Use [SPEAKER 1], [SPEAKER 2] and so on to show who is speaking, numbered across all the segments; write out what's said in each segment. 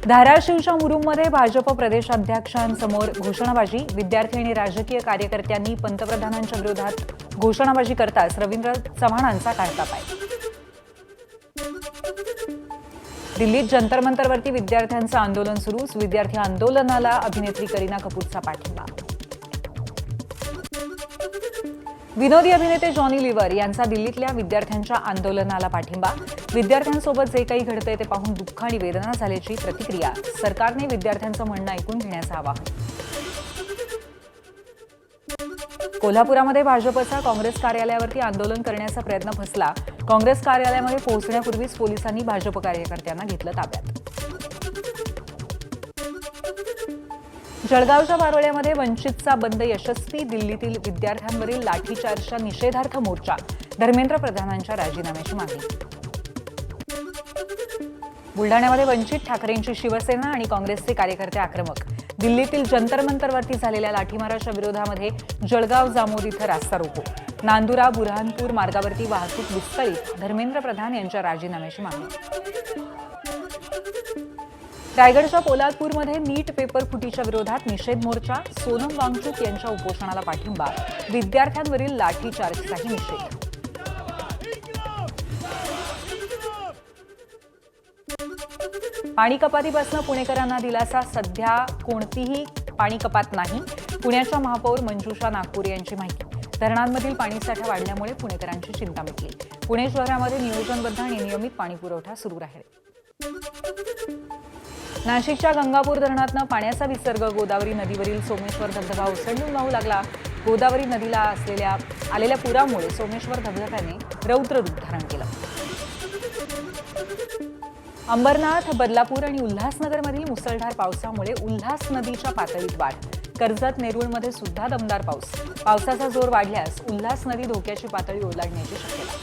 [SPEAKER 1] धाराशिवच्या मुरुममध्ये भाजप प्रदेशाध्यक्षांसमोर घोषणाबाजी. विद्यार्थी आणि राजकीय कार्यकर्त्यांनी पंतप्रधानांच्या विरोधात घोषणाबाजी करताच रवींद्र चव्हाणांचा काढता पाय. दिल्लीत जंतर मंतरवरती विद्यार्थ्यांचं आंदोलन सुरू. विद्यार्थी आंदोलनाला अभिनेत्री करीना कपूरचा पाठिंबा. विनोदी अभिनेते जॉनी लिव्हर यांचा दिल्लीतल्या विद्यार्थ्यांच्या आंदोलनाला पाठिंबा. विद्यार्थ्यांसोबत जे काही घडतंय ते पाहून दुःख आणि वेदना झाल्याची प्रतिक्रिया. सरकारने विद्यार्थ्यांचं म्हणणं ऐकून घेण्याचं आवाहन. कोल्हापुरामध्ये भाजपचा काँग्रेस कार्यालयावरती आंदोलन करण्याचा प्रयत्न फसला. काँग्रेस कार्यालयामध्ये पोहोचण्यापूर्वीच पोलिसांनी भाजप कार्यकर्त्यांना घेतलं ताब्यात. जळगावच्या बारोळ्यामध्ये वंचितचा बंद यशस्वी. दिल्लीतील विद्यार्थ्यांवरील लाठीचार्जच्या निषेधार्थ मोर्चा. धर्मेंद्र प्रधानांच्या राजीनाम्याची मागणी. बुलढाण्यामध्ये वंचित, ठाकरेंची शिवसेना आणि काँग्रेसचे कार्यकर्ते आक्रमक. दिल्लीतील जंतर मंतरवरती झालेल्या लाठीमाराच्या विरोधामध्ये जळगाव जामोद इथं रास्ता रोको. नांदुरा बुरहानपूर मार्गावरती वाहतूक विस्कळीत. धर्मेंद्र प्रधान यांच्या राजीनाम्याची मागणी. रायगडच्या पोलादपूरमध्ये नीट पेपर फुटीच्या विरोधात निषेध मोर्चा. सोनम वांगचुक यांच्या उपोषणाला पाठिंबा. विद्यार्थ्यांवरील लाठीचार्जचाही निषेध. पाणी कपातीपासून पुणेकरांना दिलासा. सध्या कोणतीही पाणी कपात नाही. पुण्याच्या महापौर मंजुषा नागपूर यांची माहिती. धरणांमधील पाणीसाठा वाढल्यामुळे पुणेकरांची चिंता मिटली. पुणे शहरामध्ये नियोजनबद्ध आणि नियमित पाणीपुरवठा सुरू राहील. नाशिकच्या गंगापूर धरणातनं पाण्याचा विसर्ग. गोदावरी नदीवरील सोमेश्वर धबधबा ओसंडून वाहू लागला. गोदावरी नदीला आलेल्या पुरामुळे सोमेश्वर धबधब्याने रौद्र रूप धारण केलं. अंबरनाथ, बदलापूर आणि उल्हासनगरमधील मुसळधार पावसामुळे उल्हास नदीच्या पातळीत वाढ. कर्जत, नेरूळमध्ये सुद्धा दमदार पाऊस. पावसाचा जोर वाढल्यास उल्हास नदी धोक्याची पातळी ओलांडण्याची शक्यता.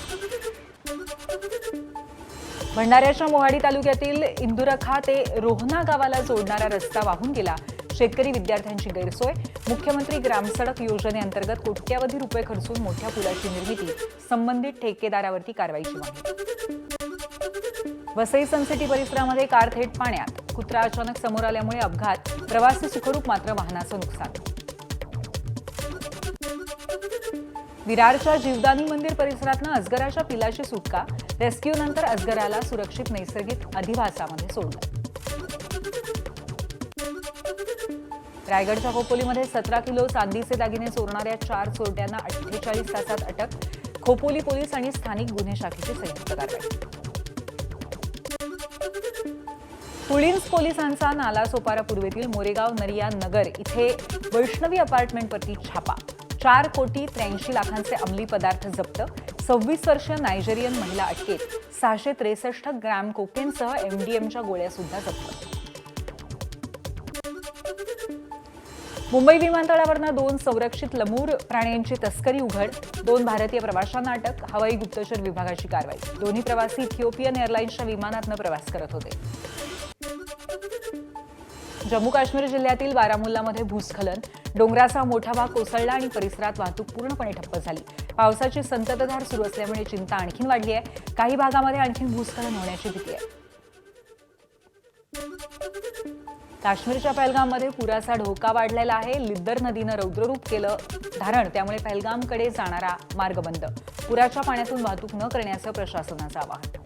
[SPEAKER 1] भंडाऱ्याच्या मोहाडी तालुक्यातील इंदुरखा ते रोहना गावाला जोडणारा रस्ता वाहून गेला. शेतकरी विद्यार्थ्यांची गैरसोय. मुख्यमंत्री ग्रामसडक योजनेअंतर्गत कोट्यवधी रुपये खर्चून मोठ्या पुलाची निर्मिती. संबंधित ठेकेदारावरती कारवाईची मागणी. वसई सनसिटी परिसरामध्ये कार थेट पाण्यात. कुत्रा अचानक समोर आल्यामुळे अपघात. प्रवासी सुखरूप, मात्र वाहनाचं नुकसान. विरारच्या जीवदानी मंदिर परिसरातनं अजगराच्या पिलाची सुटका. रेस्क्यूनंतर अजगराला सुरक्षित नैसर्गिक अधिवासामध्ये सोडलं. रायगडच्या खोपोलीमध्ये 17 किलो चांदीचे दागिने चोरणाऱ्या 4 चोरट्यांना 48 तासात अटक. खोपोली पोलीस आणि स्थानिक गुन्हे शाखेची संयुक्त कारवाई. पुलिन्स पोलिसांचा नालासोपारा पूर्वेतील मोरेगाव नरिया नगर इथे वैष्णवी अपार्टमेंटवरती छापा. 4 कोटी 83 लाखांचे अंमली पदार्थ जप्त. 26 वर्षीय नायजेरियन महिला अटकेत. 663 ग्रॅम कोकेनसह एमडीएमच्या गोळ्या सुद्धा जप्त. मुंबई विमानतळावरनं 2 संरक्षित लमूर प्राण्यांची तस्करी उघड. 2 भारतीय प्रवाशांना अटक. हवाई गुप्तचर विभागाची कारवाई. दोन्ही प्रवासी इथिओपियन एअरलाइन्सच्या विमानातनं प्रवास करत होते. जम्मू काश्मीर जिल्ह्यातील बारामुल्लामध्ये भूस्खलन. डोंगराचा मोठा भाग कोसळला आणि परिसरात वाहतूक पूर्णपणे ठप्प झाली. पावसाची संततधार सुरू असल्यामुळे चिंता आणखीन वाढली आहे. काही भागामध्ये आणखीन भूस्खलन होण्याची भीती आहे. काश्मीरच्या पहलगाममध्ये पुराचा धोका वाढलेला आहे. लिद्दर नदीनं रौद्ररूप केलं धारण. त्यामुळे पहलगामकडे जाणारा मार्ग बंद. पुराच्या पाण्यातून वाहतूक न करण्याचं प्रशासनाचं आवाहन.